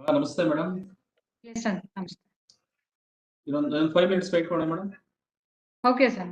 ನಮಸ್ತೆ madam. Yes, sir. Namaste. ಇನ್ನೊಂದು 5 minutes wait ಮಾಡೋಣ ಮೇಡಮ್. Okay, sir.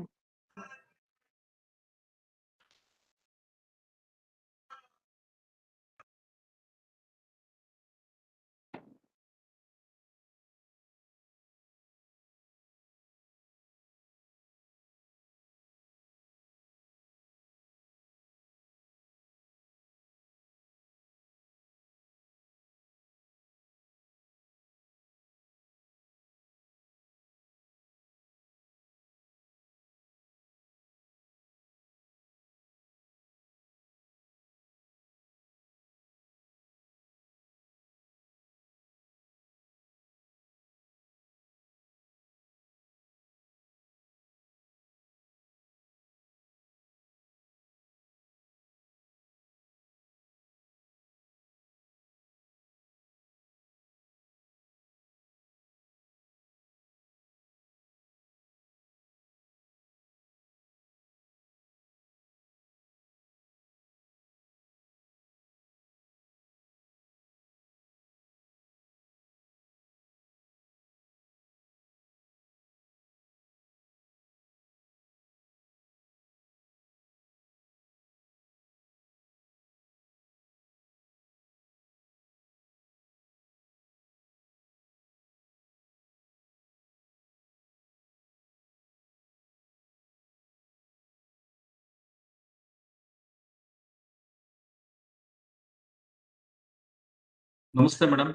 ನಮಸ್ತೆ madam.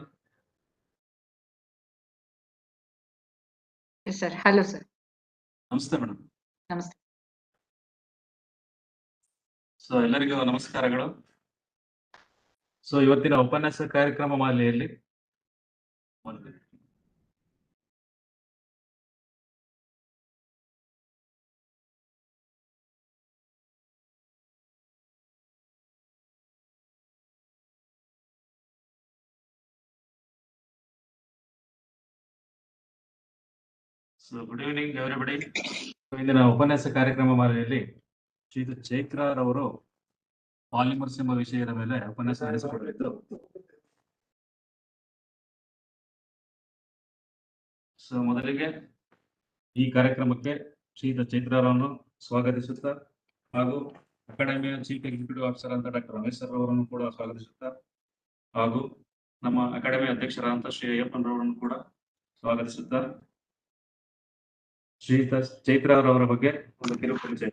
Yes, sir. Hello, sir. ನಮಸ್ತೆ ಮೇಡಮ್. Namaste. ಸೊ ಎಲ್ಲರಿಗೂ ನಮಸ್ಕಾರಗಳು. ಸೊ ಇವತ್ತಿನ ಉಪನ್ಯಾಸ ಕಾರ್ಯಕ್ರಮ ಮಾಲೆಯಲ್ಲಿ ಸೊ ಗುಡ್ ಈವ್ನಿಂಗ್ ಎವ್ರಿಬಡಿ. ಇಂದಿನ ಉಪನ್ಯಾಸ ಕಾರ್ಯಕ್ರಮ ಮಾಲೆಯಲ್ಲಿ ಶ್ರೀಯುತ ಚೈತ್ರರವರು ಪಾಲಿಮರ್ಸ್ ಎಂಬ ವಿಷಯದ ಮೇಲೆ ಉಪನ್ಯಾಸ ನಡೆಸಿಕೊಡಲಿದ್ದು, ಸೊ ಮೊದಲಿಗೆ ಈ ಕಾರ್ಯಕ್ರಮಕ್ಕೆ ಶ್ರೀಯುತ ಚೈತ್ರರನ್ನು ಸ್ವಾಗತಿಸುತ್ತಾ ಹಾಗೂ ಅಕಾಡೆಮಿಯ ಚೀಫ್ ಎಕ್ಸಿಕ್ಯೂಟಿವ್ ಆಫೀಸರ್ ಅಂತ ಡಾಕ್ಟರ್ ರಮೇಶ್ ಸರ್ ಅವರನ್ನು ಕೂಡ ಸ್ವಾಗತಿಸುತ್ತಾ ಹಾಗೂ ನಮ್ಮ ಅಕಾಡೆಮಿ ಅಧ್ಯಕ್ಷರಾದಂಥ ಶ್ರೀ ಅಯ್ಯಪ್ಪನವರನ್ನು ಕೂಡ ಸ್ವಾಗತಿಸುತ್ತಾ ಶ್ರೀಯುತ ಚೈತ್ರರವರ ಬಗ್ಗೆ ಒಂದು ಕಿರು ಪರಿಚಯ.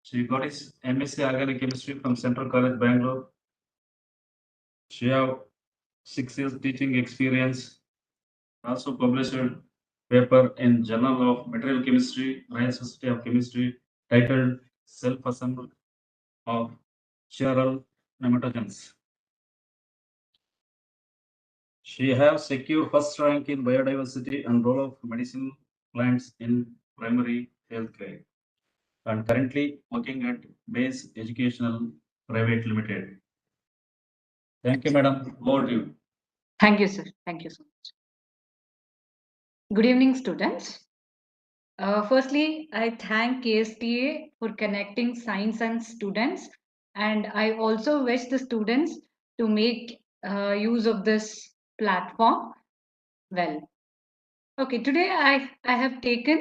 She got his MSc Organic Chemistry from Central College, Bangalore. She have 6 years teaching experience. Also published paper in Journal of Material Chemistry, Royal Society of Chemistry, titled Self-Assembly of Chiral Nematogens. She have secured first rank in biodiversity and role of medicinal plants in primary health care, and currently working at Base Educational Private Limited. Thank you, madam. Over to you. Thank you, sir. Thank you so much. Good evening, students. Firstly, I thank KSTA for connecting science and students, and I also wish the students to make use of this platform well. Okay, today I have taken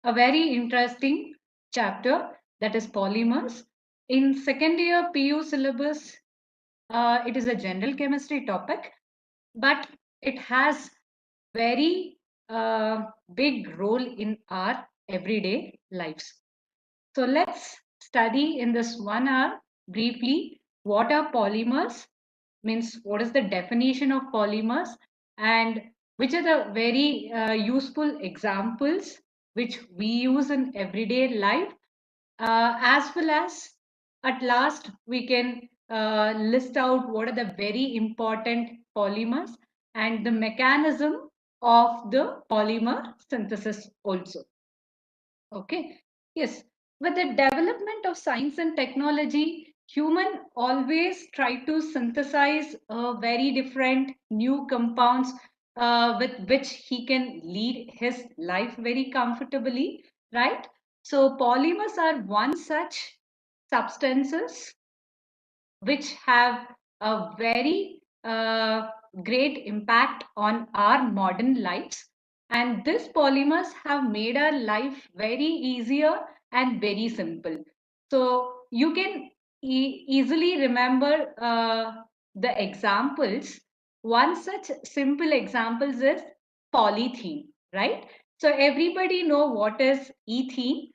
a very interesting chapter, that is polymers. In second year PU syllabus, it is a general chemistry topic, but it has very big role in our everyday lives. So let's study in this 1 hour briefly what are polymers, means what is the definition of polymers, and which are the very useful examples which we use in everyday life, as well as at last we can list out what are the very important polymers and the mechanism of the polymer synthesis also. Okay, yes. With the development of science and technology, human always try to synthesize very different new compounds with which he can lead his life very comfortably, right? So polymers are one such substances which have a very great impact on our modern lives. And these polymers have made our life very easier and very simple. So you can easily remember the examples. One such simple examples is polythene, right? So everybody know what is ethene.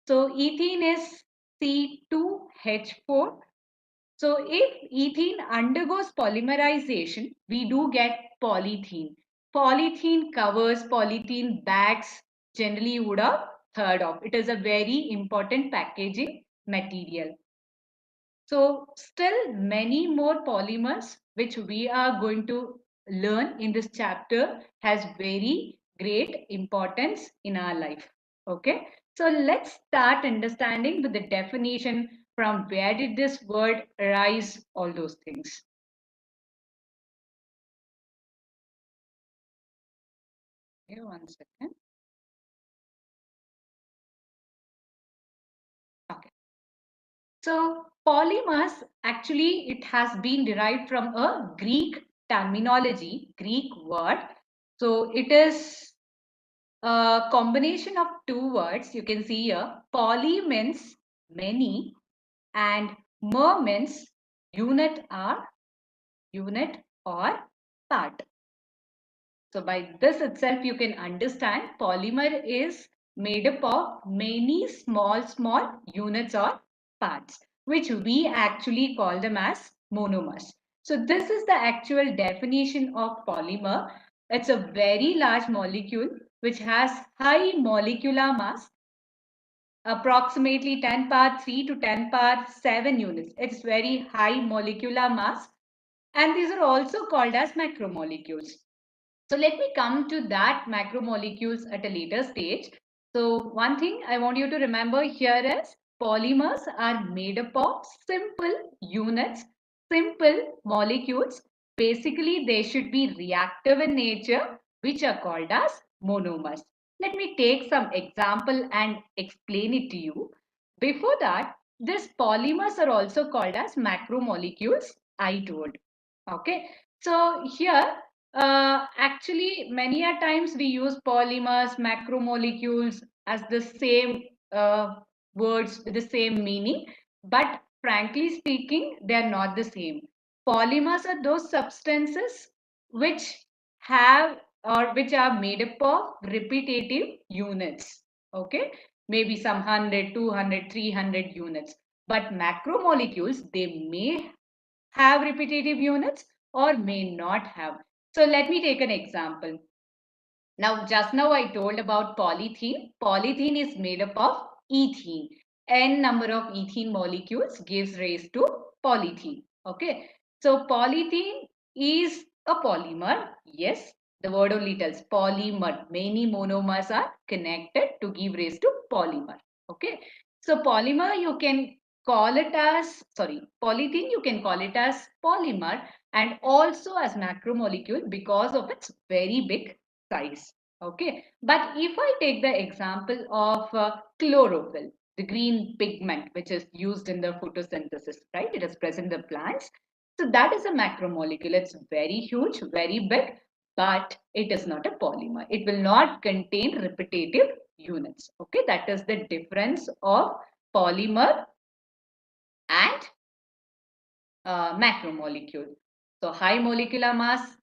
So ethene is C2H4. So if ethene undergoes polymerization, we do get polythene. Polythene covers, polythene bags, generally you would have heard of. It is a very important packaging material. So still many more polymers which we are going to learn in this chapter has very great importance in our life. Okay, so let's start understanding with the definition, from where did this word arise, all those things. Okay, one second. Okay. So polymers, actually it has been derived from a Greek terminology, Greek word. So it is a combination of two words. You can see here, poly means many and mer means unit or part. So by this itself, you can understand polymer is made up of many small units or parts, which we actually call them as monomers. So this is the actual definition of polymer. It's a very large molecule which has high molecular mass, approximately 10 power 3 to 10 power 7 units. It's very high molecular mass, and these are also called as macromolecules. So let me come to that macromolecules at a later stage. So one thing I want you to remember here is polymers are made up of simple units, simple molecules. Basically, they should be reactive in nature, which are called as monomers. Let me take some example and explain it to you. Before that, these polymers are also called as macromolecules, I told. Okay, so here actually, many a times we use polymers, macromolecules as the same words with the same meaning, but frankly speaking, they are not the same. Polymers are those substances which have or which are made up of repetitive units. Okay, maybe some 100, 200, 300 units. But macromolecules, they may have repetitive units or may not have. So let me take an example. Now, just now I told about polythene. Polythene is made up of ethene. N number of ethene molecules gives rise to polythene. Okay. So polythene is a polymer. Yes, the word only tells polymer. Many monomers are connected to give rise to polymer. Okay. So polymer you can call it as, sorry, polythene you can call it as polymer and also as macromolecule because of its very big size. Okay, but if I take the example of chlorophyll, the green pigment which is used in the photosynthesis, right? It is present in the plants. So that is a macromolecule. It's very huge, very big, but it is not a polymer. It will not contain repetitive units. Okay, that is the difference of polymer and macromolecule. So high molecular mass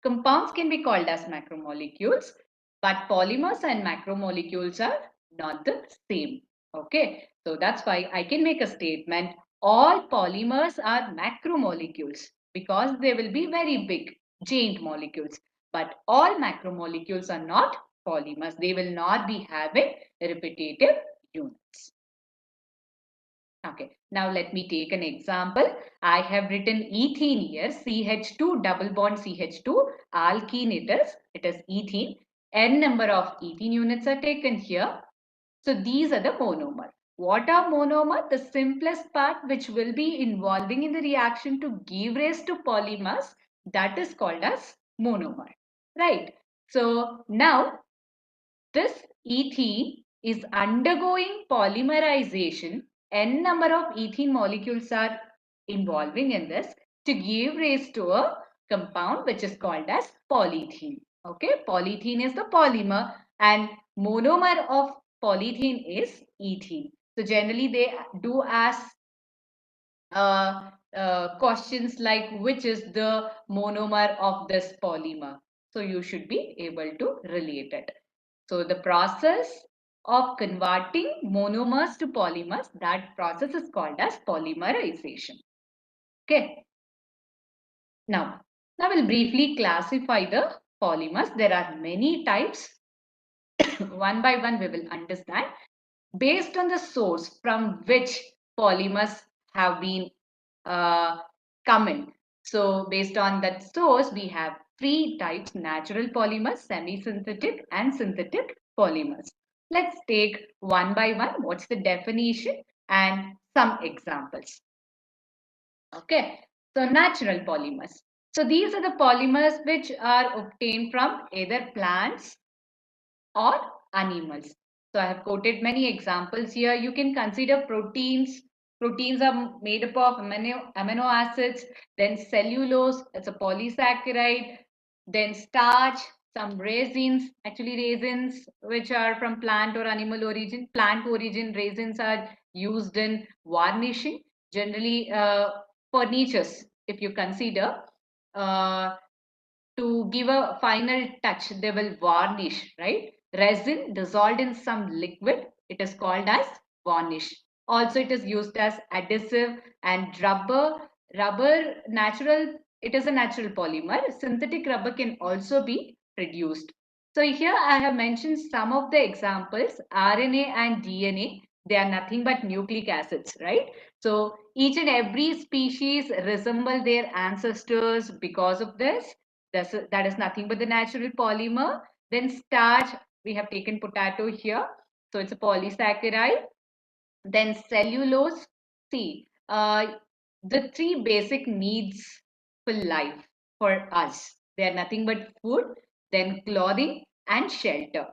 compounds can be called as macromolecules, but polymers and macromolecules are not the same. Okay, so that's why I can make a statement, all polymers are macromolecules because they will be very big, giant molecules. But all macromolecules are not polymers. They will not be having repetitive units. Okay, now let me take an example. I have written ethene here, CH2 double bond CH2, alkene it is ethene. N number of ethene units are taken here. So these are the monomer. What are monomer? The simplest part which will be involving in the reaction to give rise to polymers, that is called as monomer, right? So now this ethene is undergoing polymerization. N number of ethene molecules are involving in this to give rise to a compound which is called as polythene. Okay, polythene is the polymer and monomer of polythene is ethene. So generally they do ask questions like which is the monomer of this polymer. So you should be able to relate it. So the process of converting monomers to polymers, that process is called as polymerization. Okay. Now we'll briefly classify the polymers. There are many types. One by one we will understand based on the source from which polymers have been uh, coming. So based on that source, we have three types: natural polymers, semi-synthetic, and synthetic polymers. Let's take one by one. What's the definition and some examples? Okay, so natural polymers. So these are the polymers which are obtained from either plants or animals. So I have quoted many examples here. You can consider proteins. Proteins are made up of amino acids, then cellulose, it's a polysaccharide, then starch, some resins, actually resins which are from plant or animal origin. Plant origin resins are used in varnishing, generally furnitures, if you consider. Uh, to give a final touch, they will varnish, right? Resin dissolved in some liquid, it is called as varnish. Also, it is used as adhesive and rubber. Rubber, natural, it is a natural polymer. Synthetic rubber can also be produced. So here I have mentioned some of the examples. RNA and DNA, they are nothing but nucleic acids, right? So each and every species resemble their ancestors because of this. That is nothing but the natural polymer. Then starch, we have taken potato here. So it's a polysaccharide. Then cellulose. See, the three basic needs for life for us. They are nothing but food, then clothing and shelter.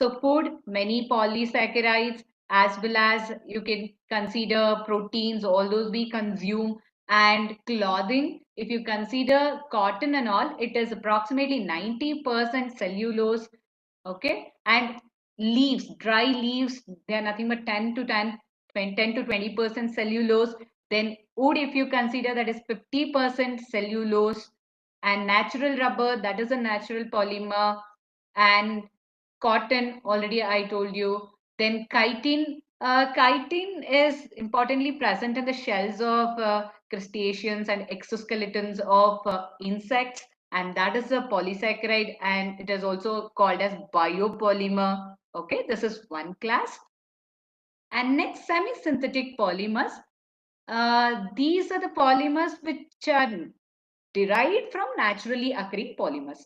So food, many polysaccharides, as well as you can consider proteins, all those we consume, and clothing. If you consider cotton and all, it is approximately 90% cellulose. Okay, and leaves, dry leaves, they are nothing but 10 to 20% cellulose. Then wood, if you consider, that is 50% cellulose. And natural rubber, that is a natural polymer. And cotton, already I told you. Then chitin. Chitin is importantly present in the shells of crustaceans and exoskeletons of insects, and that is a polysaccharide, and it is also called as biopolymer. Okay, this is one class. And next, semi-synthetic polymers. These are the polymers which are derived from naturally occurring polymers.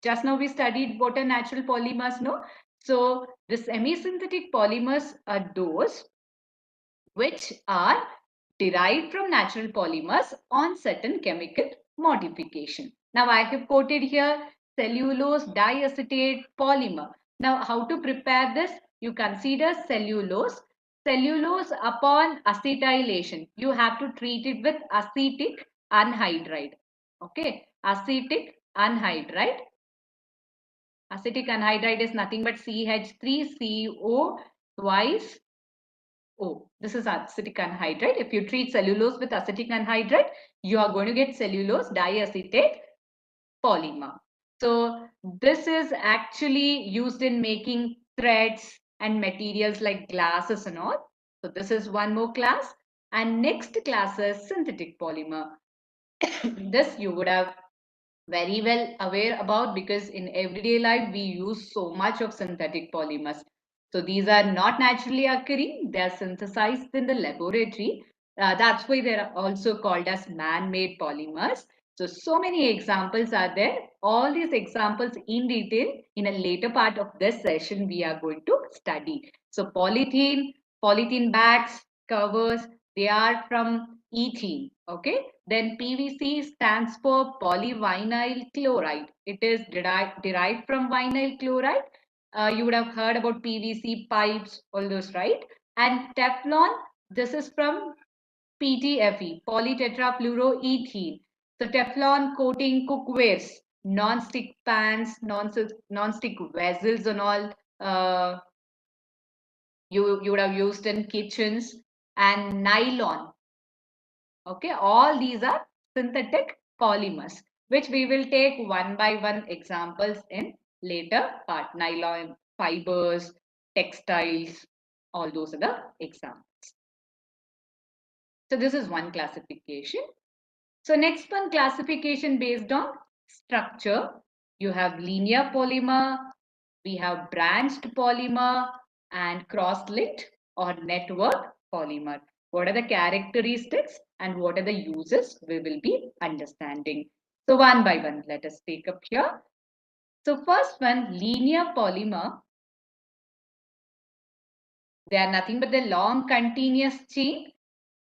Just now we studied what are natural polymers, no? So the semi-synthetic polymers are those which are derived from natural polymers on certain chemical modification. Now I have quoted here cellulose diacetate polymer. Now how to prepare this? You consider cellulose. Cellulose upon acetylation, you have to treat it with acetic anhydride. Okay, acetic anhydride. Acetic anhydride is nothing but CH3CO twice O. This is acetic anhydride. If you treat cellulose with acetic anhydride, you are going to get cellulose diacetate polymer. So this is actually used in making threads and materials like glasses and all. So this is one more class. And next class is synthetic polymer. This you would have very well aware about because in everyday life we use so much of synthetic polymers. So these are not naturally occurring, they are synthesized in the laboratory. That's why they are also called as man-made polymers. So many examples are there. All these examples in detail in a later part of this session we are going to study. So polythene bags, covers, they are from ethene. Okay. Then PVC stands for polyvinyl chloride. It is derived from vinyl chloride. You would have heard about PVC pipes, all those, right? And Teflon, this is from PTFE, polytetrafluoroethene. So Teflon coating cookwares, non-stick pans, non-stick vessels and all you would have used in kitchens, and nylon. Okay, all these are synthetic polymers, which we will take one by one examples in later part. Nylon fibers, textiles, all those are the examples. So this is one classification. So next one, classification based on structure. You have linear polymer, we have branched polymer, and cross-linked or network polymer. What are the characteristics and what are the uses we will be understanding. So one by one, let us take up here. So first one, linear polymer. They are nothing but the long continuous chain.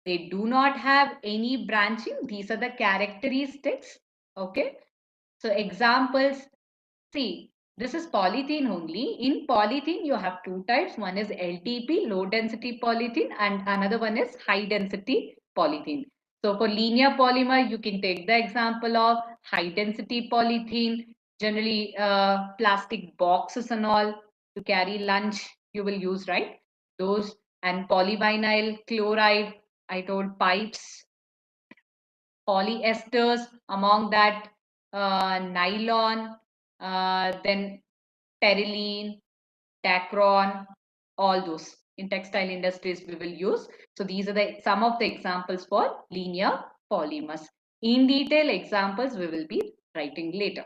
They do not have any branching. These are the characteristics. Okay. So examples, see, this is polythene only. In polythene, you have two types. One is LTP, low density polythene, and another one is high density polythene. So for linear polymer, you can take the example of high density polythene, generally plastic boxes and all to carry lunch you will use, right? Those, and polyvinyl chloride, I told pipes, polyesters, among that nylon, then terylene, dacron, all those in textile industries we will use. So these are the some of the examples for linear polymers. In detail examples we will be writing later.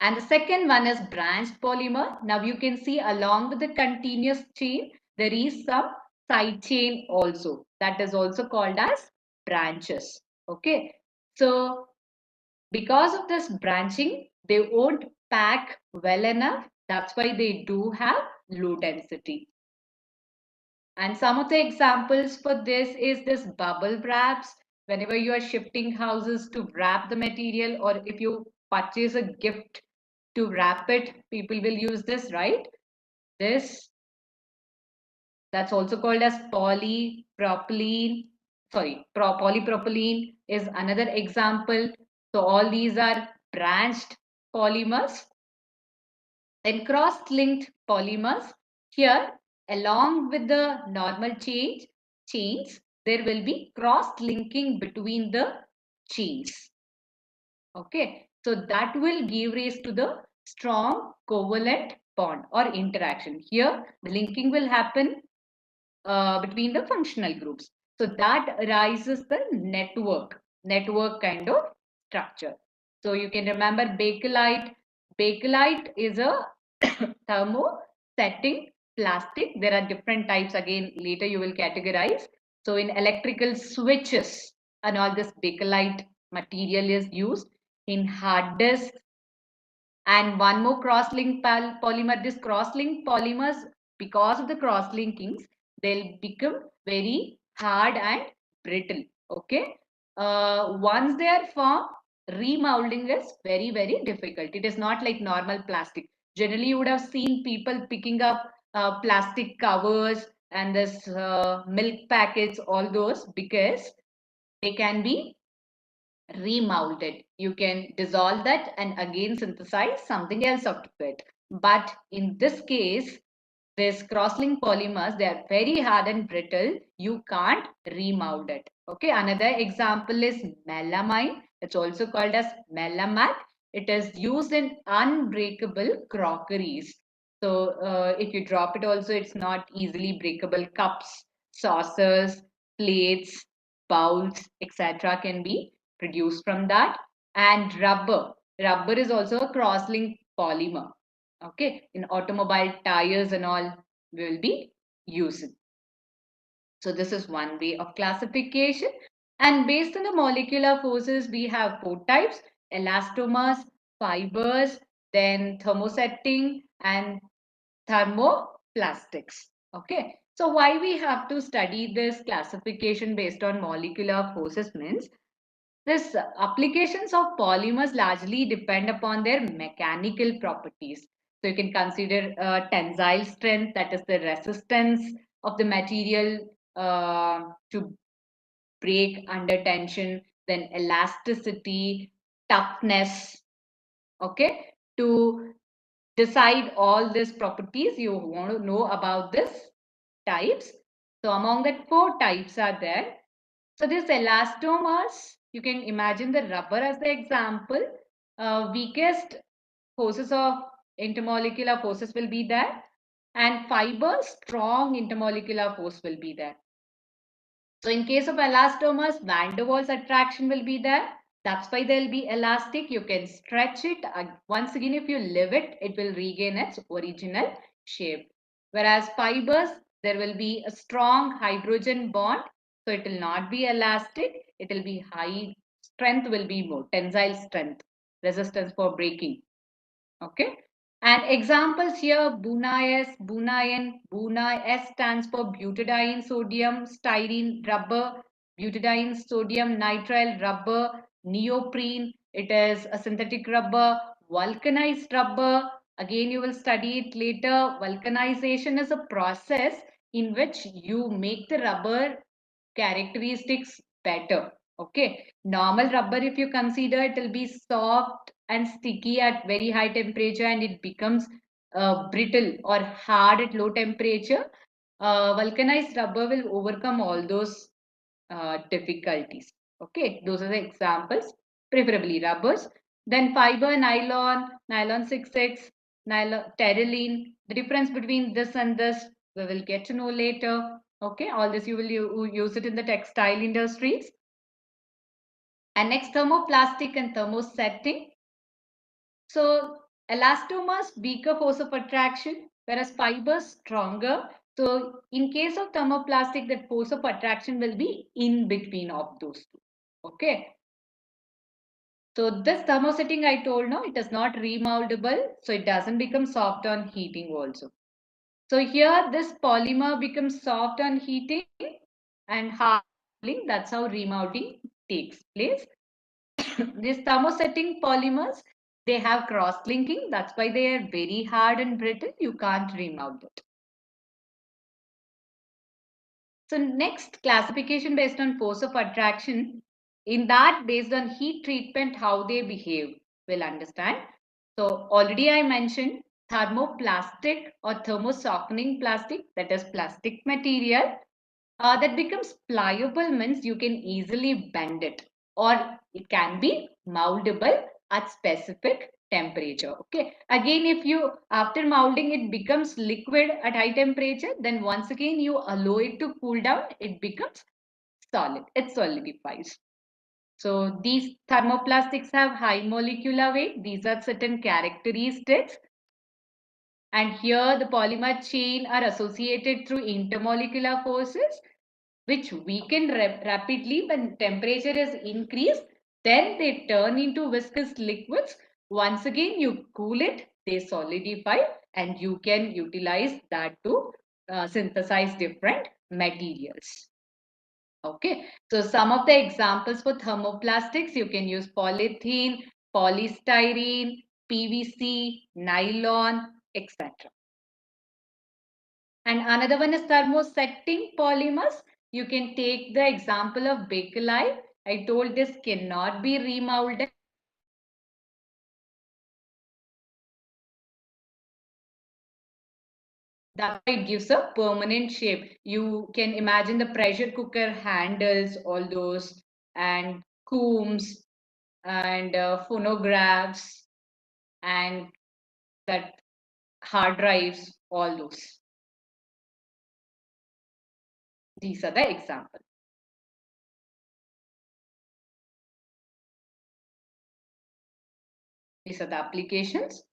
And the second one is branched polymer. Now you can see along with the continuous chain, there is some side chain also. That is also called as branches. Okay. So because of this branching, they won't pack well enough. That's why they do have low density. And some of the examples for this is this bubble wraps. Whenever you are shifting houses to wrap the material, or if you purchase a gift to wrap it, people will use this, right? This, that's also called as polypropylene. Sorry, polypropylene is another example. So all these are branched polymers. Then cross-linked polymers. Here, along with the normal chains, there will be cross-linking between the chains. Okay, so that will give rise to the strong covalent bond or interaction. Here, the linking will happen between the functional groups. So that arises the network kind of structure. So you can remember bakelite. Bakelite is a thermosetting plastic. There are different types. Again, later you will categorize. So in electrical switches and all this bakelite material is used in hard disks. And one more cross-linked polymer. This cross-linked polymers, because of the cross-linkings, they'll become very hard and brittle. Okay. Once they are formed, remolding is very, very difficult. It is not like normal plastic. Generally, you would have seen people picking up plastic covers and this milk packets, all those, because they can be remolded. You can dissolve that and again synthesize something else out of it. But in this case, this cross-linked polymers, they are very hard and brittle. You can't remold it. Okay, another example is melamine. It's also called as melamac. It is used in unbreakable crockeries. So if you drop it also, it's not easily breakable. Cups, saucers, plates, bowls, etc. can be produced from that. And rubber. Rubber is also a cross-linked polymer. Okay, in automobile tires and all we will be using. So this is one way of classification. And based on the molecular forces, we have four types: elastomers, fibers, then thermosetting, and thermoplastics. Okay. So why we have to study this classification based on molecular forces means this applications of polymers largely depend upon their mechanical properties. So you can consider tensile strength, that is the resistance of the material to break under tension. then elasticity, toughness. Okay, to decide all these properties, you want to know about this types. So among that 4 types are there. So this elastomers, you can imagine the rubber as the example. Weakest forces of intermolecular forces will be there, and fibers, strong intermolecular force will be there. So in case of elastomers, van der Waals attraction will be there. That's why they'll be elastic. You can stretch it. Once again, if you leave it, it will regain its original shape. Whereas fibers, there will be a strong hydrogen bond. So it will not be elastic. It will be high strength will be more, tensile strength, resistance for breaking. Okay. And examples here, BUNA-S, BUNA-N, BUNA-S stands for butadiene sodium styrene rubber, butadiene sodium nitrile rubber, neoprene, it is a synthetic rubber, vulcanized rubber, again you will study it later. Vulcanization is a process in which you make the rubber characteristics better. Okay, normal rubber, if you consider, it will be soft and sticky at very high temperature, and it becomes brittle or hard at low temperature. Vulcanized rubber will overcome all those difficulties. Okay, those are the examples, preferably rubbers. Then fiber, nylon, nylon 6X, nylon, terylene. The difference between this and this, we will get to know later. Okay, all this you will use it in the textile industries. And next, thermoplastic and thermosetting. So elastomers, weaker force of attraction, whereas fibers stronger. So in case of thermoplastic, that force of attraction will be in between of those two. Okay. So this thermosetting I told, no, it is not remoldable. So it doesn't become soft on heating also. So here this polymer becomes soft on heating and hardening. That's how remolding takes place. These thermosetting polymers, they have cross-linking. That's why they are very hard and brittle. You can't remold it. So next, classification based on force of attraction. In that, based on heat treatment, how they behave, we'll understand. So already I mentioned thermoplastic or thermosoftening plastic, that is plastic material. That becomes pliable means you can easily bend it, or it can be moldable at specific temperature. Okay, again, if you after molding it becomes liquid at high temperature, then once again you allow it to cool down, it becomes solid, it solidifies. So these thermoplastics have high molecular weight. These are certain characteristics. And here the polymer chain are associated through intermolecular forces, which weaken rapidly when temperature is increased. Then they turn into viscous liquids. Once again, you cool it, they solidify, and you can utilize that to synthesize different materials. Okay, so some of the examples for thermoplastics, you can use polythene, polystyrene, PVC, nylon, etc. And another one is thermosetting polymers. You can take the example of bakelite. I told this cannot be remolded. That's why it gives a permanent shape. You can imagine the pressure cooker handles, all those, and combs, and phonographs, and that hard drives, all those. These are the examples. These are the applications.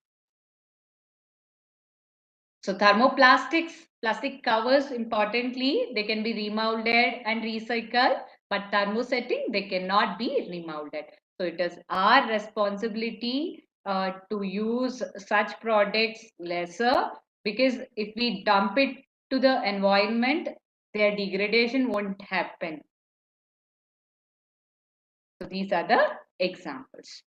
So thermoplastics, plastic covers, importantly, they can be remolded and recycled, but thermosetting, they cannot be remolded. So it is our responsibility to use such products lesser, because if we dump it to the environment, their degradation won't happen. So these are the examples.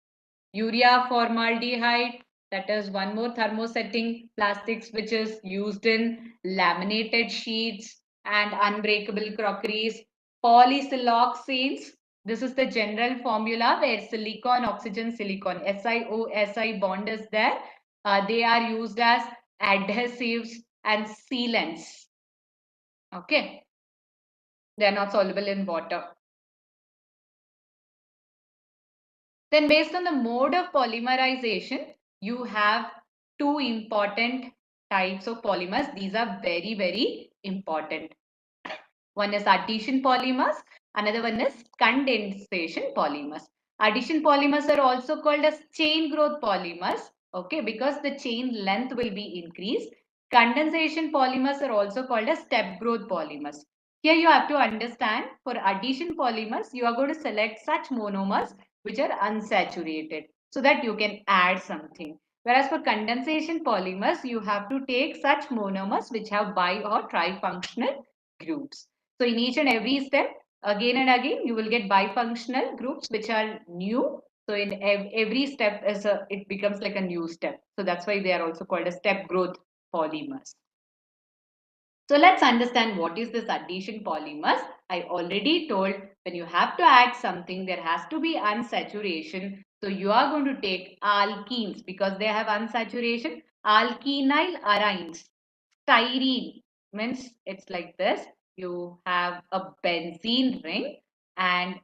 Urea formaldehyde, that is one more thermosetting plastics which is used in laminated sheets and unbreakable crockeries. Polysiloxanes, This is the general formula where silicon, oxygen, silicon, SiO, Si bond is there. They are used as adhesives and sealants. Okay. They are not soluble in water. Then based on the mode of polymerization, you have two important types of polymers. These are very, very important. One is addition polymers, another one is condensation polymers. Addition polymers are also called as chain growth polymers, okay, because the chain length will be increased. Condensation polymers are also called as step growth polymers. Here you have to understand, for addition polymers, you are going to select such monomers which are unsaturated so that you can add something. Whereas for condensation polymers, you have to take such monomers which have bi or trifunctional groups. So in each and every step, again and again, you will get bifunctional groups which are new. So in every step, it becomes like a new step. So that's why they are also called as step growth polymers. So let's understand what is this addition polymers. I already told when you have to add something, there has to be unsaturation. So you are going to take alkenes because they have unsaturation. Alkenyl arynes. Styrene means it's like this. You have a benzene ring and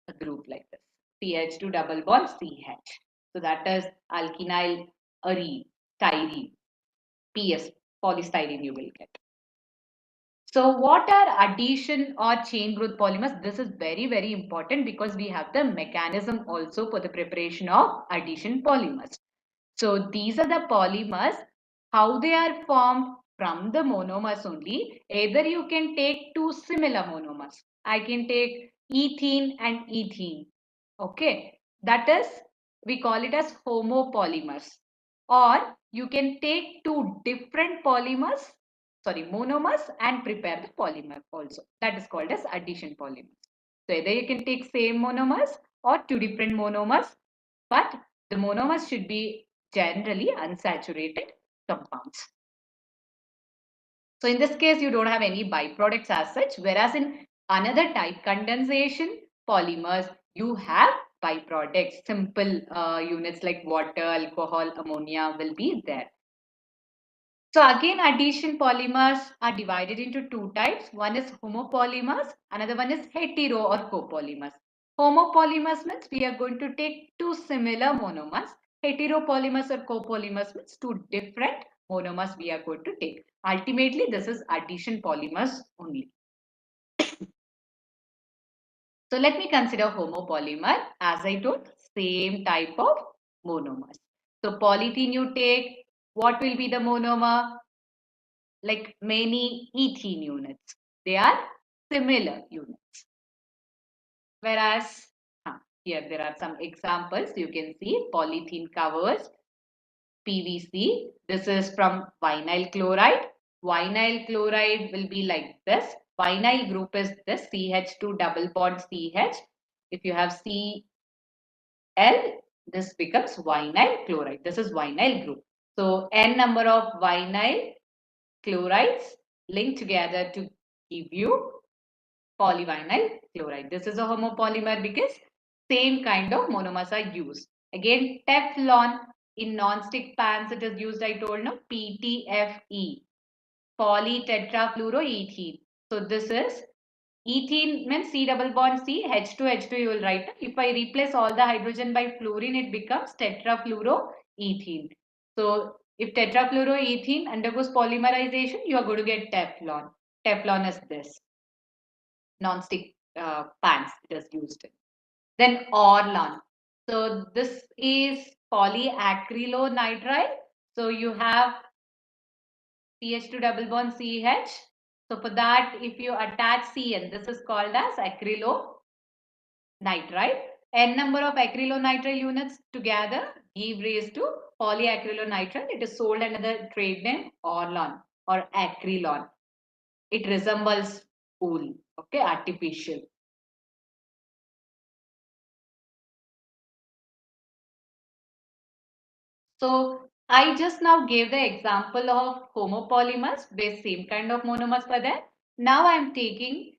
a group like this. CH2 double bond CH. So that is alkenyl arene, styrene, PS, polystyrene you will get. So what are addition or chain growth polymers? This is very, very important because we have the mechanism also for the preparation of addition polymers. So these are the polymers, how they are formed from the monomers only. Either you can take two similar monomers. I can take ethene and ethene. Okay, that is, we call it as homopolymers. Or you can take two different polymers, sorry, monomers and prepare the polymer also. That is called as addition polymers. So either you can take same monomers or two different monomers, but the monomers should be generally unsaturated compounds. So in this case, you don't have any byproducts as such, whereas in another type, condensation polymers, you have byproducts, simple units like water, alcohol, ammonia will be there. So again, addition polymers are divided into two types. One is homopolymers, another one is hetero or copolymers. Homopolymers means we are going to take two similar monomers. Heteropolymers or copolymers means two different monomers we are going to take. Ultimately, this is addition polymers only. So let me consider homopolymer. As I told, same type of monomers. So polythene you take, what will be the monomer? Like many ethene units. They are similar units. Whereas here there are some examples. You can see polythene covers PVC. This is from vinyl chloride. Vinyl chloride will be like this. Vinyl group is this CH2 double bond CH. If you have Cl, this becomes vinyl chloride. This is vinyl group. So n number of vinyl chlorides linked together to give you polyvinyl chloride. This is a homopolymer because same kind of monomers are used. Again, Teflon in non-stick pans it is used, I told no, PTFE, polytetrafluoroethene. So this is ethene means C double bond C, H2H2 you will write. If I replace all the hydrogen by fluorine, it becomes tetrafluoroethene. So if tetrafluoroethene undergoes polymerization, you are going to get Teflon. Teflon is this non-stick pans it is used in. Then Orlon. So this is polyacrylonitrile. So you have CH2 double bond CH. So for that, if you attach CN, this is called as acrylonitrile. N number of acrylonitrile units together give rise to polyacrylonitrile. It is sold under the trade name Orlon or Acrylon. It resembles wool, okay, artificial. So I just now gave the example of homopolymers where same kind of monomers were there. Now I am taking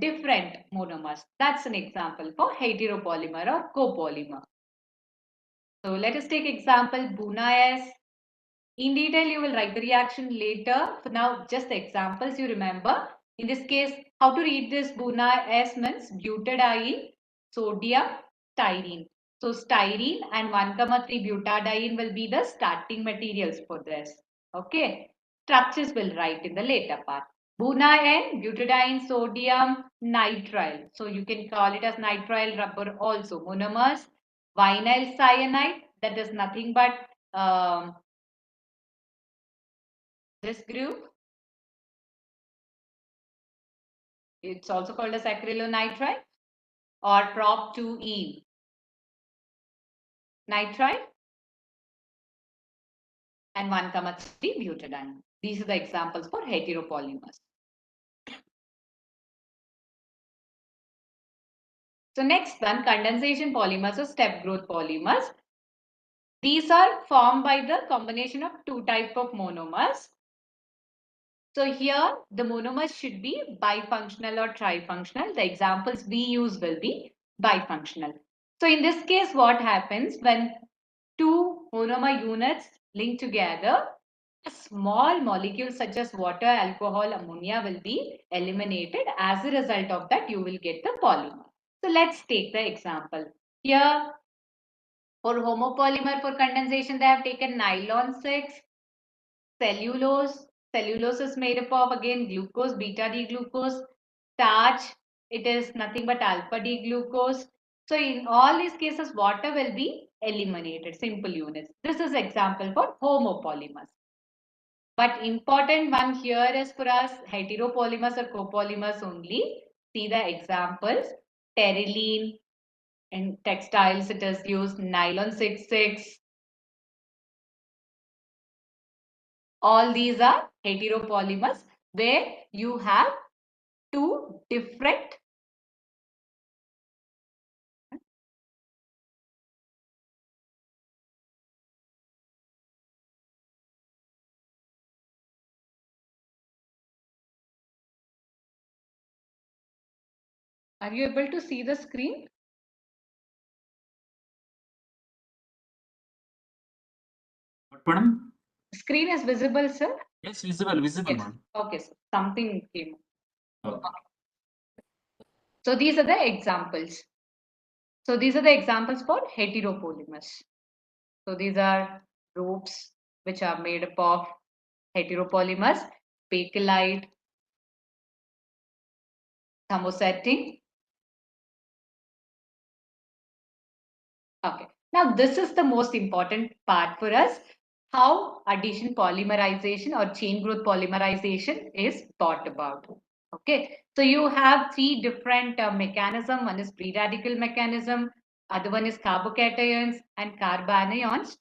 different monomers. That's an example for heteropolymer or copolymer. So let us take example Buna-S. In detail, you will write the reaction later. For now, just the examples you remember. In this case, how to read this Buna-S means butadiene, sodium, styrene. So styrene and 1,3 butadiene will be the starting materials for this. Okay. Structures will write in the later part. Buna-N, butadiene, sodium, nitrile. So you can call it as nitrile rubber also. Monomers, vinyl cyanide, that is nothing but this group. It's also called as acrylonitrile or prop-2-ene nitrile and 1,3 butadiene. These are the examples for heteropolymers. So next one, condensation polymers or step growth polymers. These are formed by the combination of two types of monomers. So here the monomers should be bifunctional or trifunctional. The examples we use will be bifunctional. So in this case, what happens when two monomer units link together, a small molecule such as water, alcohol, ammonia will be eliminated. As a result of that, you will get the polymer. So let's take the example. Here for homopolymer for condensation, they have taken nylon 6, cellulose. Cellulose is made up of again glucose, beta D glucose, starch. It is nothing but alpha D glucose. So in all these cases, water will be eliminated, simple units. This is example for homopolymers. But important one here is for us heteropolymers or copolymers only. See the examples. Terylene in textiles it is used, nylon 6,6. All these are heteropolymers where you have two different Are you able to see the screen? What, madam? Screen is visible, sir? Yes, visible, Yes. madam. Okay, sir. Something came. Okay. So these are the examples. So these are the examples for heteropolymers. So these are ropes which are made up of heteropolymers, bakelite, thermosetting. Okay. Now this is the most important part for us. How addition polymerization or chain growth polymerization is thought about. Okay. So you have three different mechanism. One is free radical mechanism. Other one is carbocations and carbanions.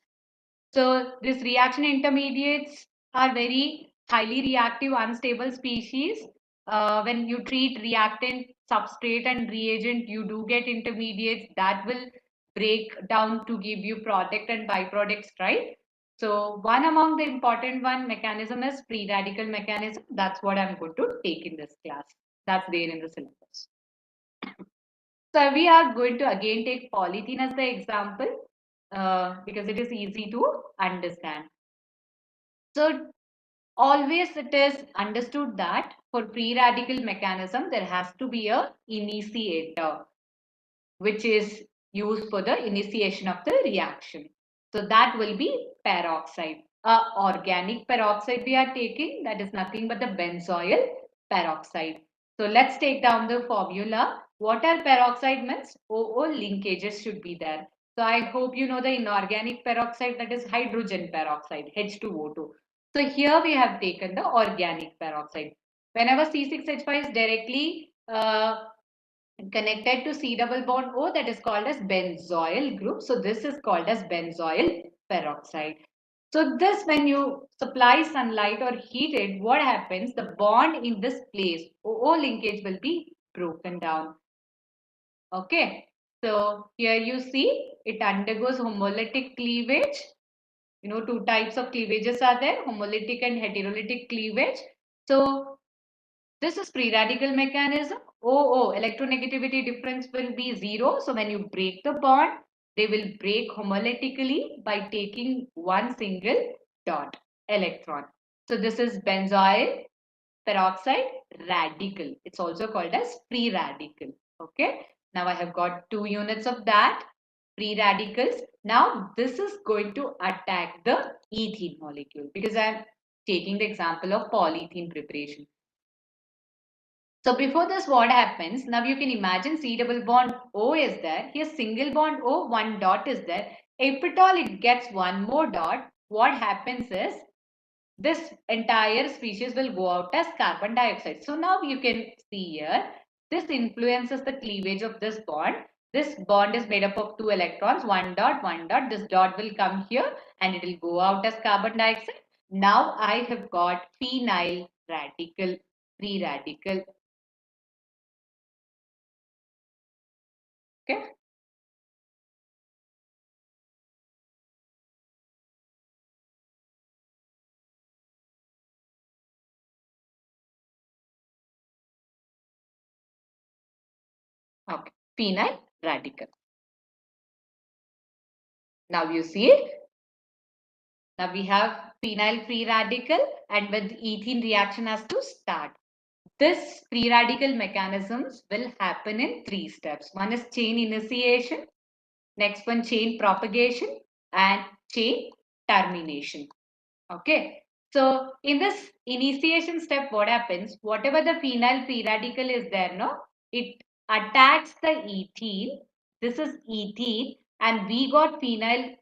So these reaction intermediates are very highly reactive, unstable species. When you treat reactant, substrate and reagent, you do get intermediates that will break down to give you product and byproducts, right? So one among the important one mechanism is free radical mechanism. That's what I'm going to take in this class. That's there in the syllabus. So we are going to again take polythene as the example because it is easy to understand. So always it is understood that for free radical mechanism, there has to be a initiator, which is used for the initiation of the reaction. So that will be peroxide. Organic peroxide we are taking, that is nothing but the benzoyl peroxide. So let's take down the formula. What are peroxide means? OO linkages should be there. So I hope you know the inorganic peroxide, that is hydrogen peroxide, H2O2. So here we have taken the organic peroxide. Whenever C6H5 is directly connected to C double bond O, that is called as benzoyl group. So this is called as benzoyl peroxide. So this, when you supply sunlight or heat it, what happens? The bond in this place, OO linkage will be broken down. Okay. So here you see it undergoes homolytic cleavage. You know, two types of cleavages are there, homolytic and heterolytic cleavage. So This is free radical mechanism. Oh, electronegativity difference will be 0. So when you break the bond, they will break homolytically by taking one single dot electron. So this is benzoyl peroxide radical. It's also called as free radical. Okay. Now I have got 2 units of that free radicals. Now this is going to attack the ethene molecule because I'm taking the example of polyethene preparation. So before this, what happens? Now you can imagine C double bond O is there. Here single bond O, one dot is there. If at all it gets one more dot, what happens is this entire species will go out as carbon dioxide. So now you can see here, this influences the cleavage of this bond. This bond is made up of 2 electrons, one dot, one dot. This dot will come here and it will go out as carbon dioxide. Now I have got phenyl radical, free radical. Okay. Okay. Phenyl radical. Now you see it. Now we have phenyl free radical and with ethene reaction has to start. This free radical mechanisms will happen in 3 steps. One is chain initiation, next one chain propagation and chain termination. Okay. So in this initiation step, what happens? Whatever the phenyl free radical is there, no, it attacks the ethene. This is ethene, and we got phenyl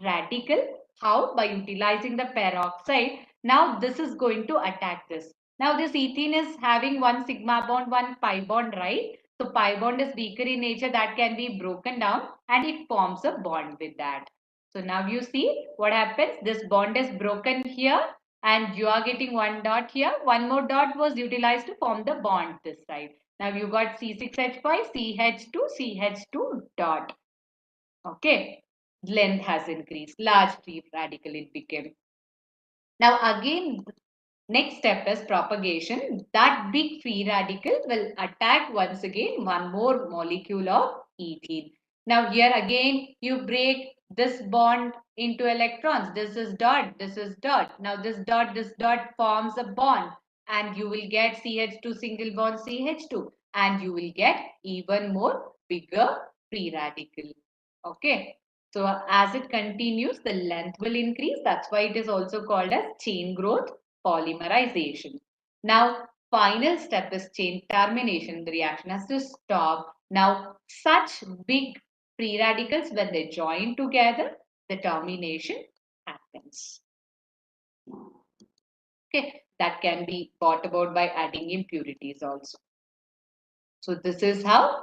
radical. How? By utilizing the peroxide. Now this is going to attack this. Now this ethene is having one sigma bond, one pi bond, right? So pi bond is weaker in nature, that can be broken down and it forms a bond with that. So now you see what happens. This bond is broken here and you are getting one dot here. One more dot was utilized to form the bond this side. Now you got C6H5, CH2, CH2 dot. Okay. Length has increased. Large free radical it became. Now again, next step is propagation. That big free radical will attack once again one more molecule of ethene. Now here again you break this bond into electrons. This is dot, this is dot. Now this dot forms a bond and you will get CH2 single bond CH2 and you will get even more bigger free radical. Okay. So as it continues, the length will increase. That's why it is also called as chain growth polymerization. Now, final step is chain termination. The reaction has to stop. Now, such big free radicals, when they join together, the termination happens. Okay, that can be brought about by adding impurities also. So this is how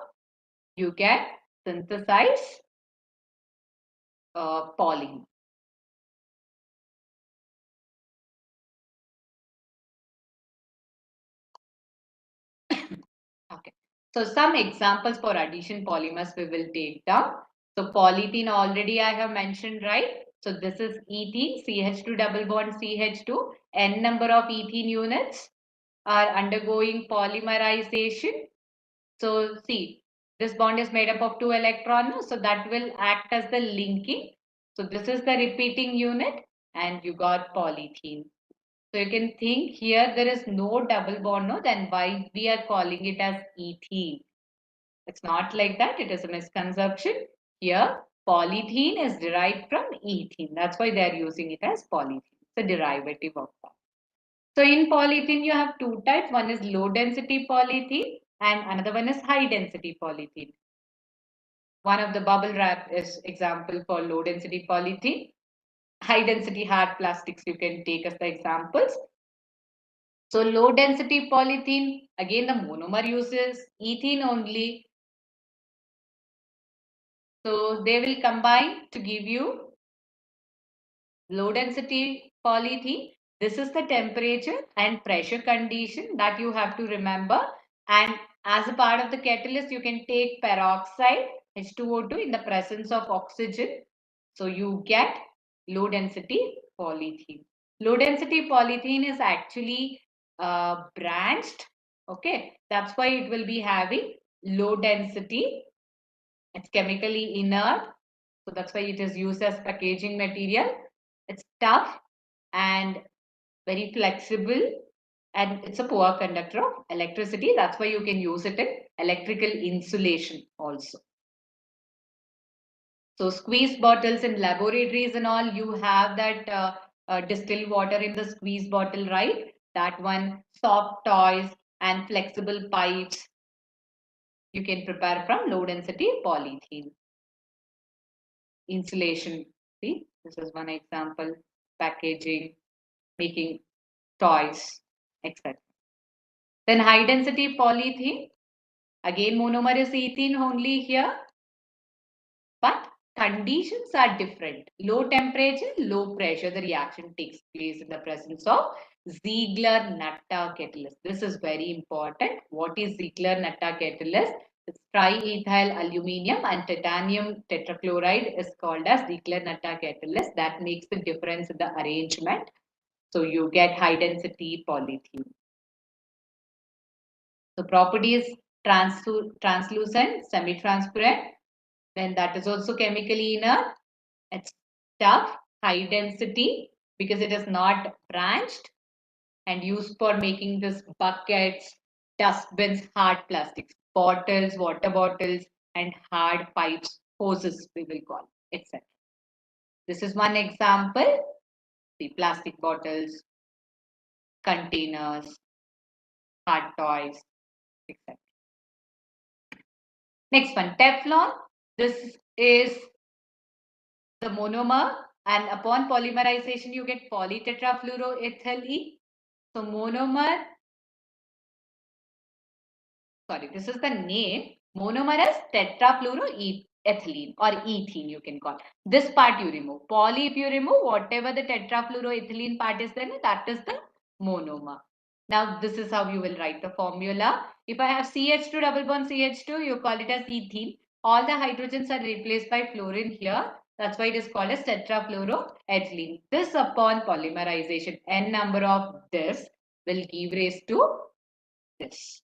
you can synthesize polymer. Okay. So some examples for addition polymers we will take down. So polyethylene already I have mentioned, right? So this is ethene, CH2 double bond CH2. N number of ethene units are undergoing polymerization. So see, this bond is made up of 2 electrons. So that will act as the linking. So this is the repeating unit and you got polyethene. So you can think here there is no double bond, no, then why we are calling it as ethene? It's not like that. It is a misconception. Here, polythene is derived from ethene. That's why they are using it as polythene. It's a derivative of that. So in polythene, you have 2 types. One is low density polythene and another one is high density polythene. One of the bubble wrap is example for low density polythene. High density hard plastics you can take as the examples. So low density polythene, again the monomer uses ethene only. So they will combine to give you low density polythene. This is the temperature and pressure condition that you have to remember. And as a part of the catalyst, you can take peroxide H2O2 in the presence of oxygen. So you get low density polythene. Low density polythene is actually branched. Okay, that's why it will be having low density. It's chemically inert. So that's why it is used as packaging material. It's tough and very flexible, and it's a poor conductor of electricity. That's why you can use it in electrical insulation also. So squeeze bottles in laboratories and all, you have that distilled water in the squeeze bottle, right? That one, soft toys and flexible pipes, you can prepare from low density polythene. Insulation, see, this is one example, packaging, making toys, etc. Then high density polythene, again monomer is ethene only here, but conditions are different. Low temperature, low pressure, the reaction takes place in the presence of Ziegler-Natta catalyst. This is very important. What is Ziegler-Natta catalyst? It's triethyl aluminium and titanium tetrachloride is called as Ziegler-Natta catalyst. That makes the difference in the arrangement. So you get high density polythene. So properties translucent, semi-transparent, then that is also chemically inert. It's tough, high density because it is not branched and used for making this buckets, dustbins, hard plastics, bottles, water bottles, and hard pipes, hoses, we will call, etc. This is one example. The plastic bottles, containers, hard toys, etc. Next one, Teflon. This is the monomer, and upon polymerization, you get polytetrafluoroethylene. So monomer, sorry, this is the name. Monomer is tetrafluoroethylene or ethene, you can call. This part you remove. Poly, if you remove, whatever the tetrafluoroethylene part is there, that is the monomer. Now, this is how you will write the formula. If I have CH2 double bond CH2, you call it as ethene. All the hydrogens are replaced by fluorine here. That's why it is called as tetrafluoroethylene. This upon polymerization, n number of this will give rise to this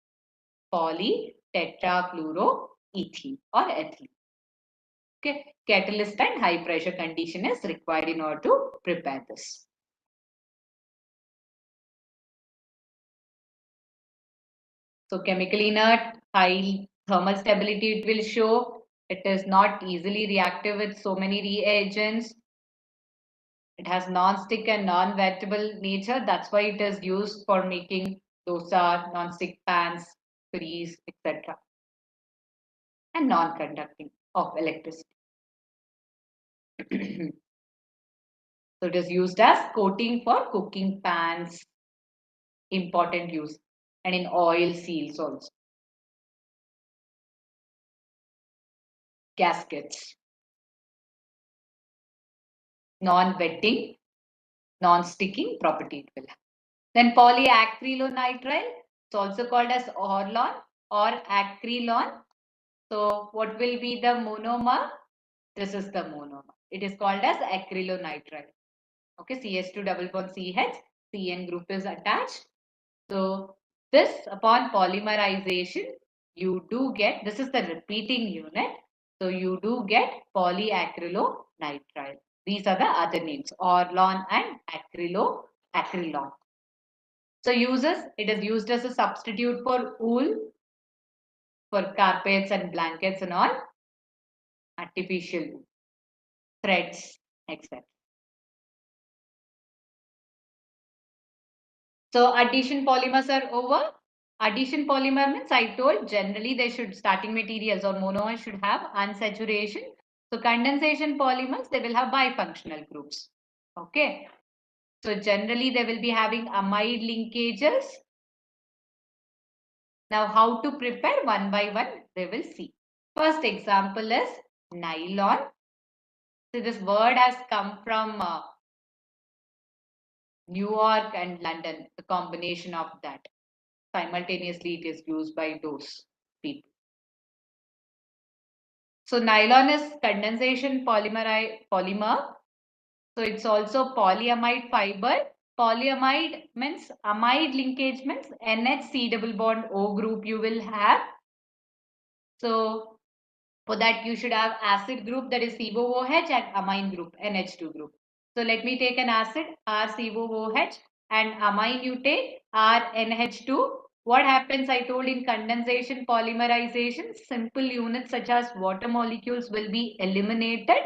polytetrafluoroethene or ethylene. Okay, catalyst and high pressure condition is required in order to prepare this. So chemically inert, high thermal stability it will show. It is not easily reactive with so many reagents. It has non-stick and non-wettable nature. That's why it is used for making dosa, non-stick pans, curries, etc. And non-conducting of electricity. So it is used as coating for cooking pans, important use, and in oil seals also. Gaskets, non-wetting, non-sticking property it will have. Then polyacrylonitrile, it's also called as Orlon or acrylon. So what will be the monomer? This is the monomer. It is called as acrylonitrile. Okay, CH2 double bond CH, CN group is attached. So this upon polymerization, you do get, this is the repeating unit. So you do get polyacrylonitrile. These are the other names, Orlon and acrylon. So uses, it is used as a substitute for wool, for carpets and blankets and all, artificial wool, threads, etc. So addition polymers are over. Addition polymer means I told generally they should, starting materials or monomer should have unsaturation. So condensation polymers, they will have bifunctional groups. Okay. So generally they will be having amide linkages. Now how to prepare one by one, they will see. First example is nylon. So this word has come from New York and London, the combination of that. Simultaneously it is used by those people. So nylon is condensation polymer. So it's also polyamide fiber. polyamide means amide linkage means NHC double bond O group you will have. So for that you should have acid group, that is COOH, and amine group NH2 group. So let me take an acid RCOOH and amine you take RNH2. What happens? I told in condensation polymerization, simple units such as water molecules will be eliminated.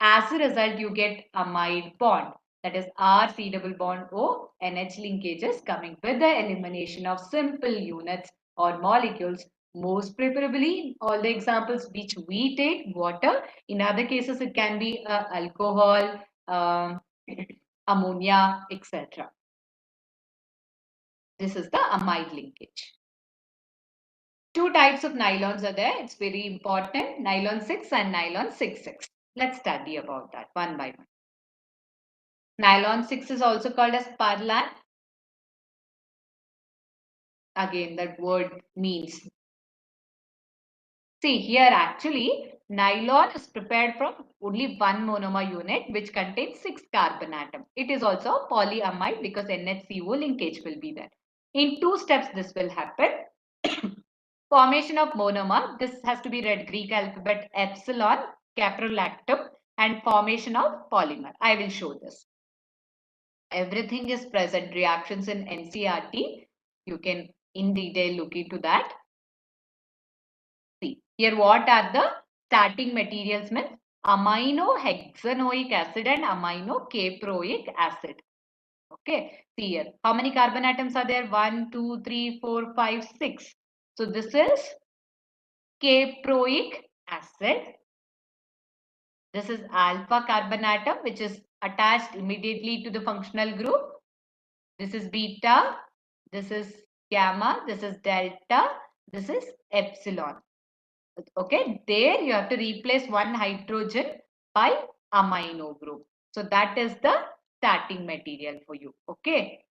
As a result, you get amide bond, that is RC double bond O NH linkages coming with the elimination of simple units or molecules. Most preferably, all the examples which we take, water. In other cases, it can be alcohol, ammonia, etc. This is the amide linkage. Two types of nylons are there. It's very important. Nylon 6 and nylon 6,6. Let's study about that one by one. Nylon 6 is also called as Parlan. Again, that word means. See here actually, nylon is prepared from only one monomer unit which contains 6 carbon atom. It is also polyamide because NHCO linkage will be there. In 2 steps this will happen. Formation of monomer, this has to be read Greek alphabet epsilon, caprolactam, and formation of polymer. I will show this. Everything is present, reactions in NCERT. You can in detail look into that. See, here what are the starting materials means amino hexanoic acid and amino caproic acid. Okay, see here. How many carbon atoms are there? 1, 2, 3, 4, 5, 6. So this is caproic acid. This is alpha carbon atom which is attached immediately to the functional group. This is beta. This is gamma. This is delta. This is epsilon. Okay, there you have to replace one hydrogen by amino group. So that is the starting material for you. Okay.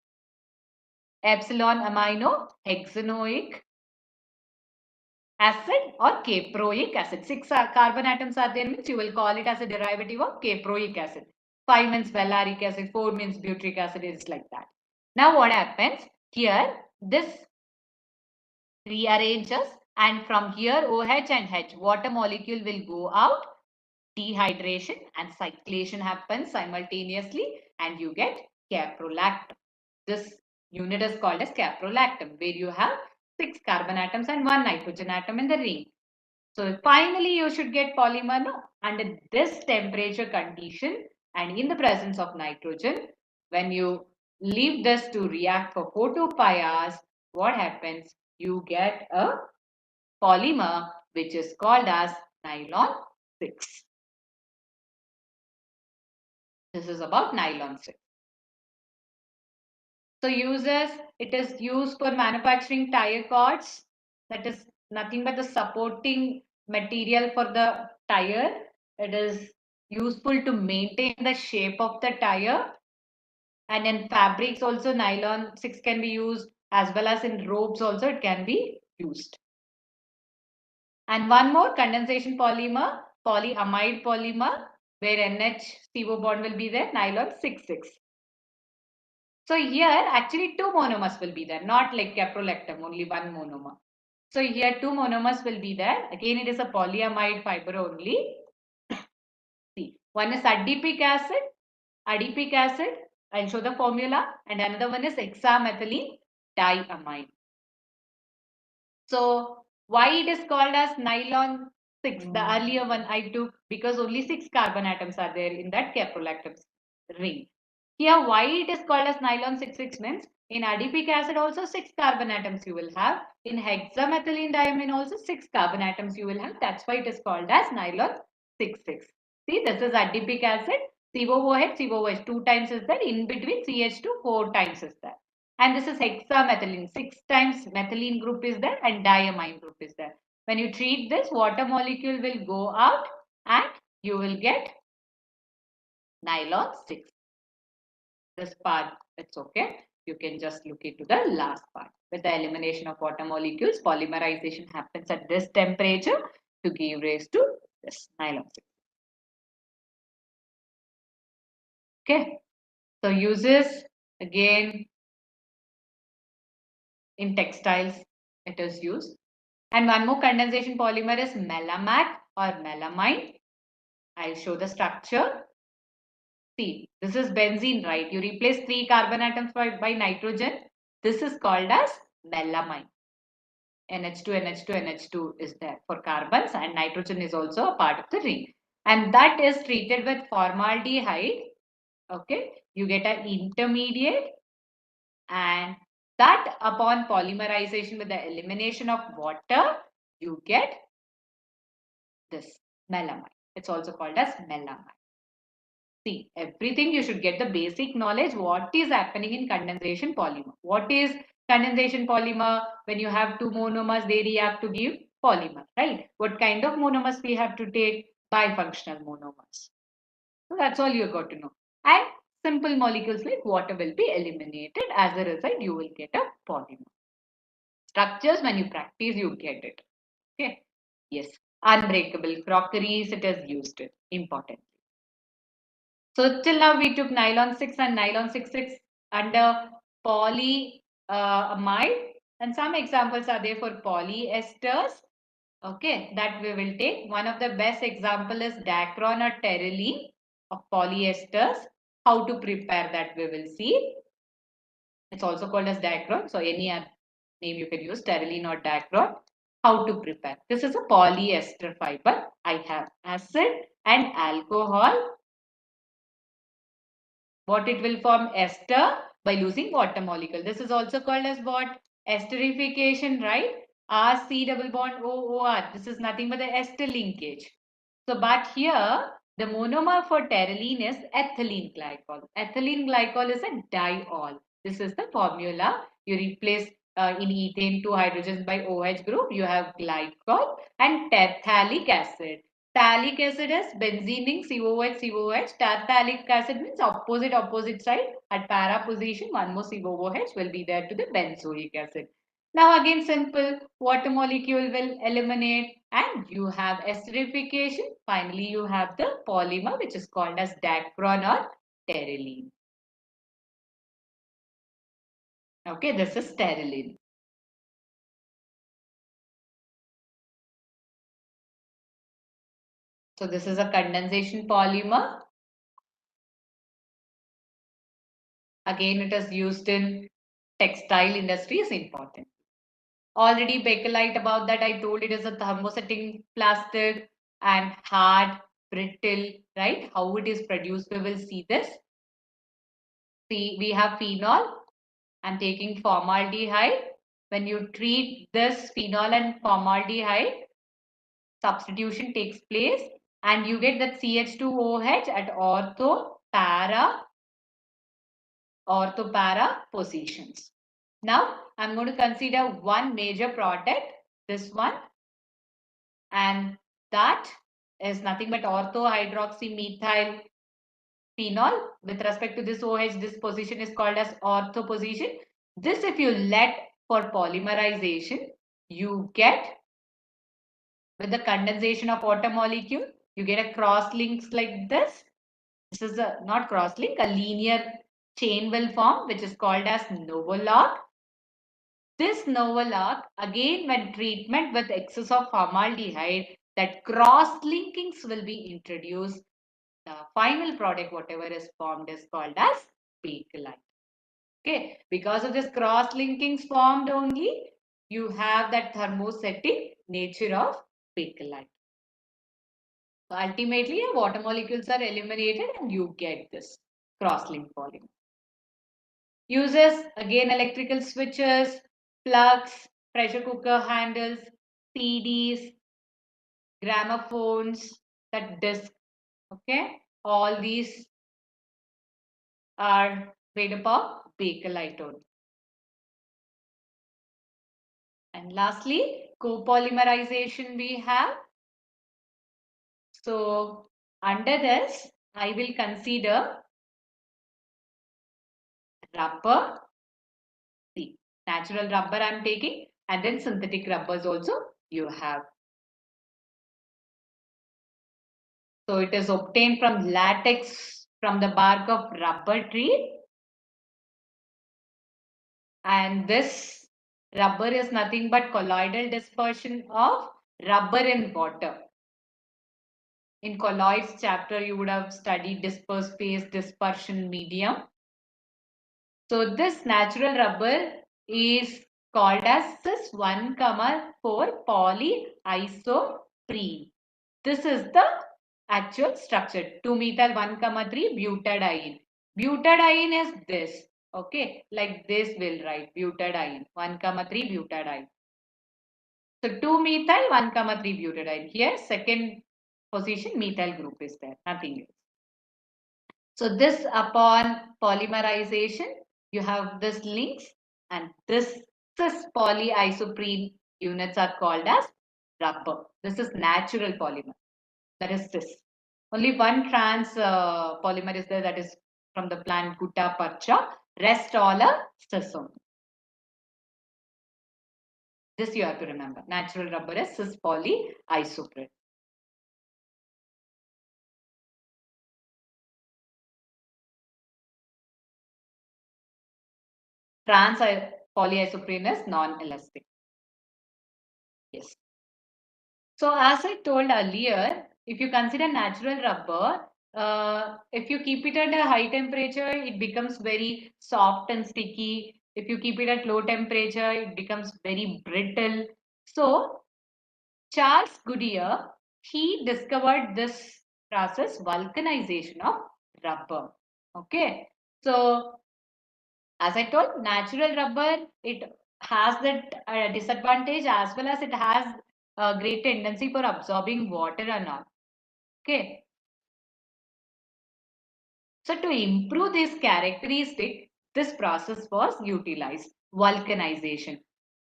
Epsilon amino hexanoic acid or caproic acid. 6 carbon atoms are there means you will call it as a derivative of caproic acid. 5 means valeric acid, 4 means butyric acid, is like that. Now what happens? Here this rearranges and from here OH and H, water molecule will go out, dehydration and cyclation happens simultaneously and you get caprolactam. This unit is called as caprolactam where you have 6 carbon atoms and 1 nitrogen atom in the ring. So finally you should get polymer under this temperature condition and in the presence of nitrogen. When you leave this to react for 4 to 5 hours, what happens? You get a polymer which is called as nylon 6. This is about nylon 6. So uses, it is used for manufacturing tire cords. That is nothing but the supporting material for the tire. It is useful to maintain the shape of the tire. And in fabrics also nylon 6 can be used, as well as in ropes also it can be used. And one more condensation polymer, polyamide polymer, where NH CO bond will be there, nylon 6,6. So here actually 2 monomers will be there, not like caprolactam, only 1 monomer. So here 2 monomers will be there. Again, it is a polyamide fiber only. See, one is adipic acid. I'll show the formula, and another one is hexamethylene diamine. So why it is called as nylon 6? The earlier one I took because only 6 carbon atoms are there in that caprolactam ring. Here why it is called as nylon 6,6 means in adipic acid also 6 carbon atoms you will have. In hexamethylene diamine also 6 carbon atoms you will have. That's why it is called as nylon 6,6. See, this is adipic acid. COOH, COOH 2 times is there. In between CH2 4 times is there. And this is hexamethylene. 6 times methylene group is there and diamine group is there. When you treat this, water molecule will go out and you will get nylon 6. This part, it's okay. You can just look into the last part. With the elimination of water molecules, polymerization happens at this temperature to give rise to this nylon 6. Okay. So uses Again, in textiles, it is used. And one more condensation polymer is melamine or melamine. I'll show the structure. See, this is benzene, right? You replace 3 carbon atoms by nitrogen. This is called as melamine. NH2, NH2, NH2 is there for carbons, and nitrogen is also a part of the ring. And that is treated with formaldehyde. Okay, you get an intermediate, and that upon polymerization with the elimination of water, you get this melamine. It's also called as melamine. See, everything you should get the basic knowledge what is happening in condensation polymer. What is condensation polymer? When you have two monomers, they react to give polymer, right? What kind of monomers we have to take? Bifunctional monomers. So that's all you got to know. And simple molecules like water will be eliminated. As a result, you will get a polymer. Structures, when you practice, you get it. Okay. Yes. Unbreakable crockeries, it is used. Important. So till now we took nylon 6 and nylon 6 under polyamide, and some examples are there for polyesters. Okay, that we will take. One of the best example is dacron or terylene of polyesters. How to prepare that we will see. It's also called as dacron. So any other name you can use, terylene or dacron. How to prepare. This is a polyester fiber. I have acid and alcohol. What it will form? Ester by losing water molecule. This is also called as what? Esterification, right? R C double bond O O R. This is nothing but the ester linkage. So, but here the monomer for terylene is ethylene glycol. Ethylene glycol is a diol. This is the formula. You replace in ethane two hydrogens by OH group. You have glycol and phthalic acid. Phthalic acid is benzening COH COH. Phthalic acid means opposite side at para position. One more COOH will be there to the benzoic acid. Now again simple, water molecule will eliminate and you have esterification. Finally, you have the polymer which is called as dacron or terylene. Okay, this is terylene. So this is a condensation polymer. Again, it is used in textile industry is important. Already bakelite about that I told it is a thermosetting plastic and hard, brittle, right? How it is produced, we will see this. See, we have phenol. I'm taking formaldehyde. When you treat this phenol and formaldehyde, substitution takes place and you get that CH2OH at ortho-para positions. Now, I'm going to consider one major product, this one, and that is nothing but orthohydroxymethyl phenol. With respect to this OH, this position is called as ortho position. This, if you let for polymerization, you get with the condensation of water molecule, you get a cross links like this. This is a not cross link, a linear chain will form, which is called as novolog. This novolog, again, when treatment with excess of formaldehyde, that cross linkings will be introduced. The final product, whatever is formed, is called as bakelite. Okay, because of this cross linkings formed only, you have that thermosetting nature of bakelite. So ultimately, water molecules are eliminated and you get this cross-link polymer. Uses again electrical switches, plugs, pressure cooker handles, CDs, gramophones, that disc. Okay, all these are made up of bakelite only. And lastly, copolymerization we have. So under this, I will consider rubber. See, natural rubber I'm taking and then synthetic rubbers also you have. So it is obtained from latex from the bark of rubber tree. And this rubber is nothing but colloidal dispersion of rubber in water. In colloids chapter, you would have studied disperse phase, dispersion medium. So this natural rubber is called as cis 1,4 polyisoprene. This is the actual structure. 2-methyl 1,3 butadiene. Butadiene is this. Okay, like this will write butadiene 1,3 butadiene. So 2-methyl 1,3 butadiene. Here second position methyl group is there. Nothing else. So this upon polymerization, you have this links and this cis polyisoprene units are called as rubber. This is natural polymer. That is cis. Only one trans polymer is there, that is from the plant Gutta percha. Rest all are cis only. This you have to remember. Natural rubber is cis polyisoprene. Trans polyisoprene is non-elastic. Yes. So as I told earlier, if you consider natural rubber, if you keep it at a high temperature, it becomes very soft and sticky. If you keep it at low temperature, it becomes very brittle. So Charles Goodyear, he discovered this process, vulcanization of rubber. Okay. So as I told, natural rubber, it has that disadvantage as well as it has a great tendency for absorbing water and all. Okay. So to improve this characteristic, this process was utilized, vulcanization.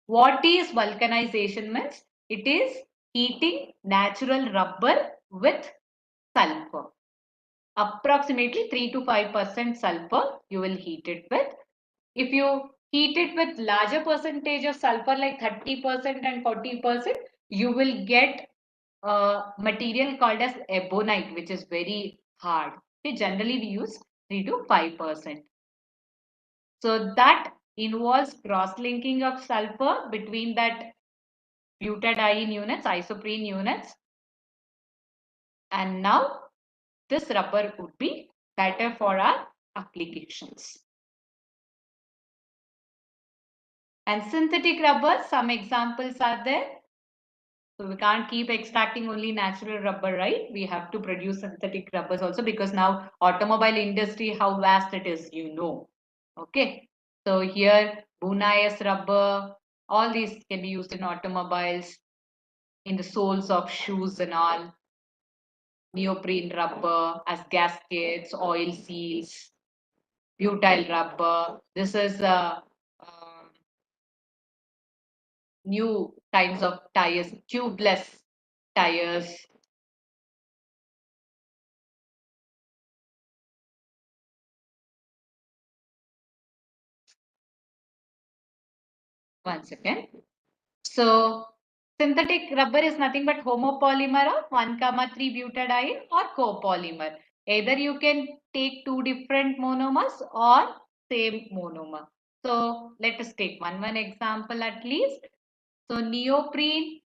What is vulcanization means? It is heating natural rubber with sulfur. Approximately 3 to 5% sulfur you will heat it with. If you heat it with larger percentage of sulfur like 30% and 40%, you will get a material called as ebonite, which is very hard. Okay, generally we use 3 to 5%. So that involves cross-linking of sulfur between that butadiene units, isoprene units. And now this rubber would be better for our applications. And synthetic rubber, some examples are there. So we can't keep extracting only natural rubber, right? We have to produce synthetic rubbers also, because now automobile industry, how vast it is, you know. Okay. So here Bunayas rubber, all these can be used in automobiles, in the soles of shoes and all. Neoprene rubber as gaskets, oil seals, butyl rubber. This is new kinds of tires, tubeless tires. One second. So synthetic rubber is nothing but homopolymer of 1,3 butadiene or copolymer. Either you can take two different monomers or same monomer. So let us take one example at least. So neoprene,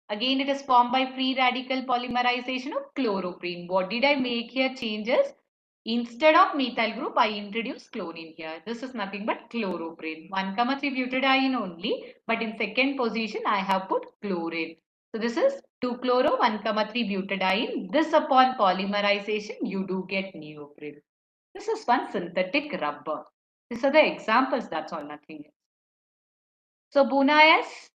again it is formed by free radical polymerization of chloroprene. What did I make here changes? Instead of methyl group, I introduced chlorine here. This is nothing but chloroprene. 1,3 butadiene only, but in second position, I have put chlorine. So this is 2-chloro, 1,3 butadiene. This upon polymerization, you do get neoprene. This is one synthetic rubber. These are the examples, that's all, nothing else. So Bunayas,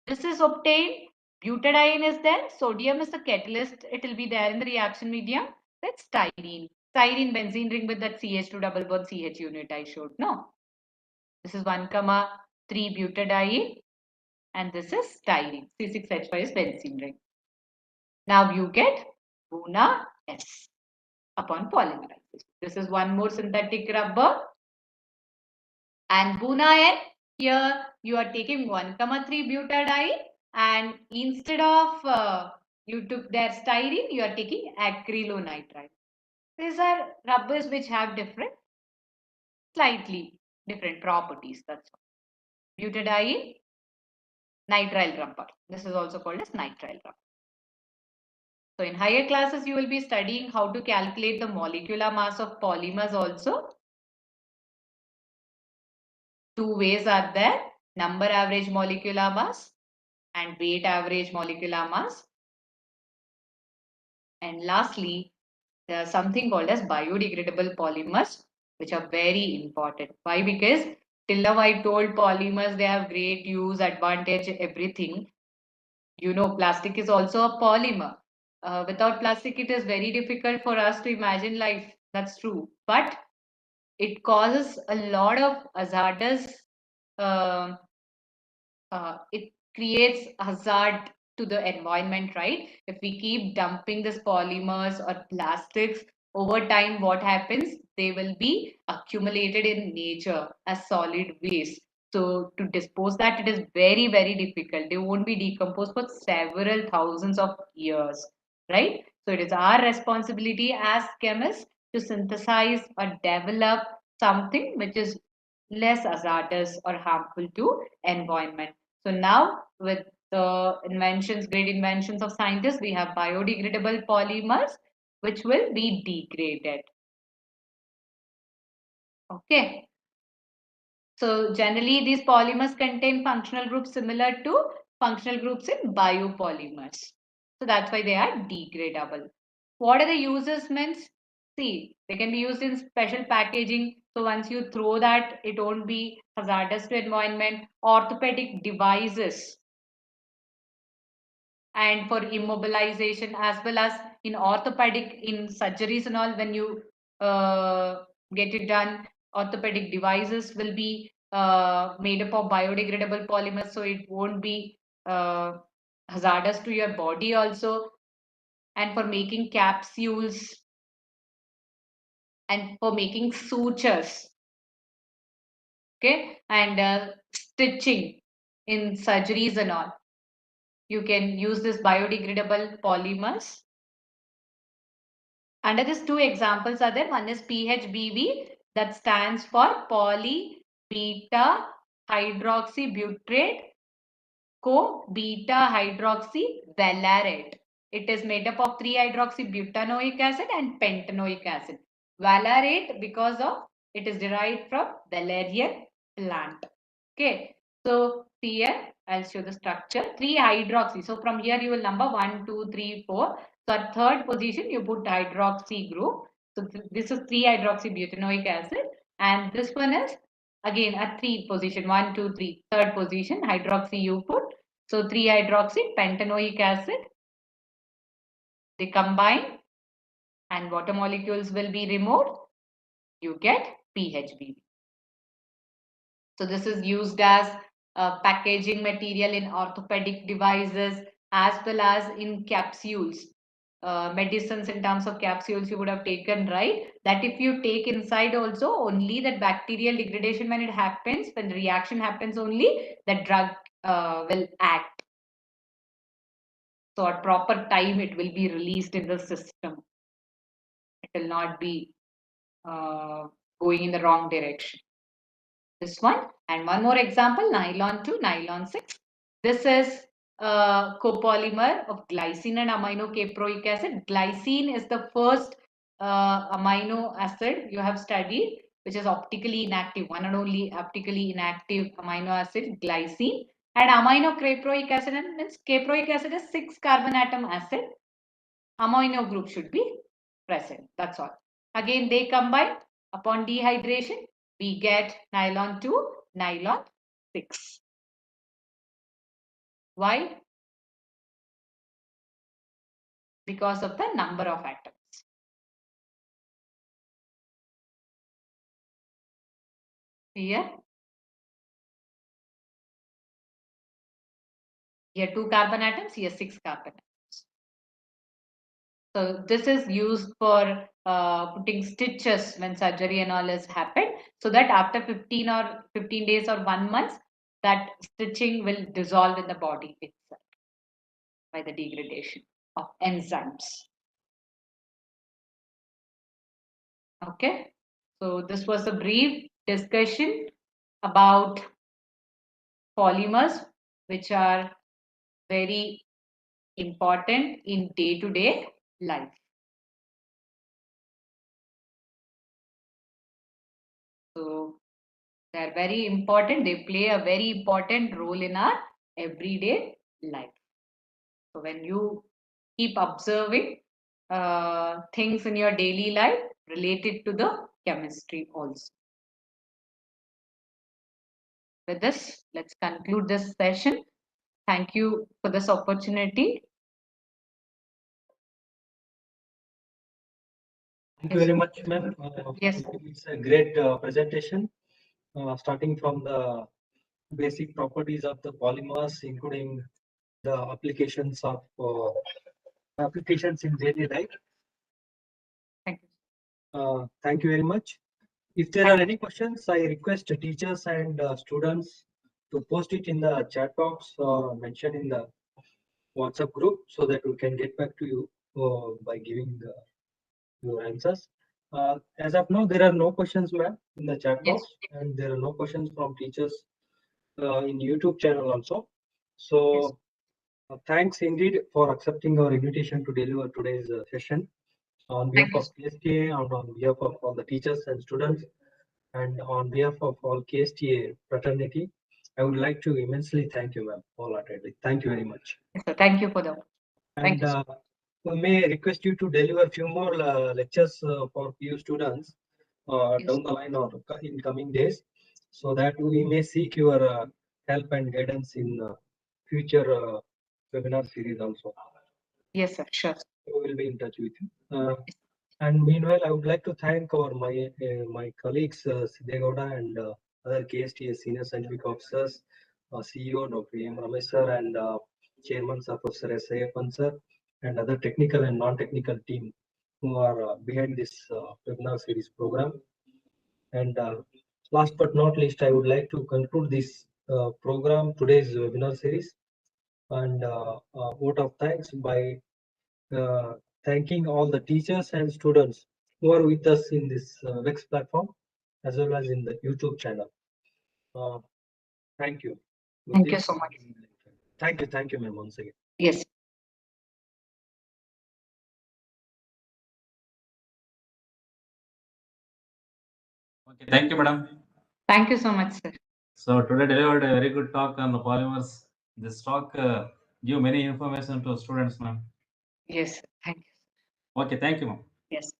this is obtained. Butadiene is there. Sodium is the catalyst. It will be there in the reaction medium. That's styrene. Styrene benzene ring with that CH2 double bond CH unit I showed. No. This is 1,3 butadiene. And this is styrene. C6H5 is benzene ring. Now you get Buna S upon polymerization. This is one more synthetic rubber. And Buna N, here you are taking 1,3 butadiene, and instead of you took their styrene, you are taking acrylonitrile. These are rubbers which have slightly different properties. That's all. Butadiene nitrile rubber. This is also called as nitrile rubber. So in higher classes, you will be studying how to calculate the molecular mass of polymers also. Two ways are there: number average molecular mass and weight average molecular mass. And lastly, there are something called as biodegradable polymers, which are very important. Why? Because till now I told polymers, they have great use, advantage, everything. You know, plastic is also a polymer. Without plastic, it is very difficult for us to imagine life. That's true. But it causes a lot of hazardous, uh, it creates hazard to the environment, right? If we keep dumping this polymers or plastics, over time, what happens? They will be accumulated in nature as solid waste. So to dispose that, it is very, very difficult. They won't be decomposed for several thousands of years, right? So it is our responsibility as chemists to synthesize or develop something which is less hazardous or harmful to environment. So now with the inventions, great inventions of scientists, we have biodegradable polymers which will be degraded. Okay. So generally these polymers contain functional groups similar to functional groups in biopolymers. So that's why they are degradable. What are the uses means? See, they can be used in special packaging. So once you throw that, it won't be hazardous to environment. Orthopedic devices and for immobilization, as well as in orthopedic, in surgeries and all, when you get it done, orthopedic devices will be made up of biodegradable polymers, so it won't be uh, hazardous to your body also. And for making capsules and for making sutures, okay, and stitching in surgeries and all, you can use this biodegradable polymers. Under these two examples are there. One is PHBV, that stands for poly beta hydroxybutyrate co beta hydroxy valerate. It is made up of 3-hydroxybutanoic acid and pentanoic acid. Valerate because of it is derived from valerian plant. Okay, so here I'll show the structure. 3-hydroxy. So from here you will number 1, 2, 3, 4. So at third position you put hydroxy group. So this is 3-hydroxybutanoic acid, and this one is again at 3 position, 1, 2, 3. Third position hydroxy you put. So 3-hydroxy pentanoic acid. They combine and water molecules will be removed. You get PHBV. So this is used as packaging material in orthopedic devices as well as in capsules. Medicines in terms of capsules you would have taken, right? That if you take inside also, only that bacterial degradation when it happens, when the reaction happens only, the drug will act. So at proper time it will be released in the system. It will not be uh, going in the wrong direction. This one, and one more example, nylon 2, nylon 6. This is a copolymer of glycine and amino caproic acid. Glycine is the first amino acid you have studied, which is optically inactive, one and only optically inactive amino acid, glycine. And amino caproic acid means caproic acid is 6 carbon atom acid. Amino group should be present. That's all. Again, they combine. Upon dehydration, we get nylon 2, nylon 6. Why? Because of the number of atoms. Here, here 2 carbon atoms, here 6 carbon atoms. So this is used for putting stitches when surgery and all has happened, so that after 15 days or 1 month, that stitching will dissolve in the body itself by the degradation of enzymes. Okay, so this was a brief discussion about polymers, which are very important in day-to-day life. So they're very important. They play a very important role in our everyday life. So when you keep observing things in your daily life related to the chemistry also. With this, let's conclude this session. Thank you for this opportunity. Thank you very much, ma'am. Yes. It's a great presentation, starting from the basic properties of the polymers, including the applications of applications in daily life. Thank you. Thank you very much. If there are any questions, I request the teachers and students to post it in the chat box or mention in the WhatsApp group so that we can get back to you by giving your answers. As of now, there are no questions, ma'am, in the chat Yes. box, and there are no questions from teachers in YouTube channel also. So, thanks indeed for accepting our invitation to deliver today's session on behalf Thank you. of KSTA and on behalf of all the teachers and students, and on behalf of all KSTA fraternity. I would like to immensely thank you, ma'am, wholeheartedly. Thank you very much. Yes, sir. Thank you for the. Thank And you. we may request you to deliver a few more lectures for few students Yes. down the line or in coming days, so that we may seek your help and guidance in future webinar series also. Yes, sir. Sure. We will be in touch with you. And meanwhile, I would like to thank my colleagues Siddhe Gowda and other KSTA senior scientific officers, CEO Dr. M. Ramesh sir, and Chairman sir, Professor S. Ayappan sir, and other technical and non-technical team who are behind this webinar series program. And last but not least, I would like to conclude this program, today's webinar series, and vote of thanks by thanking all the teachers and students who are with us in this Wex platform as well as in the YouTube channel. Thank you. With Thank you this, so much. Thank you, ma'am, once again. Yes. Okay, thank you, madam. Thank you so much, sir. So today delivered a very good talk on the polymers. This talk give many information to students, ma'am. Yes. Thank you. Okay, thank you, ma'am. Yes.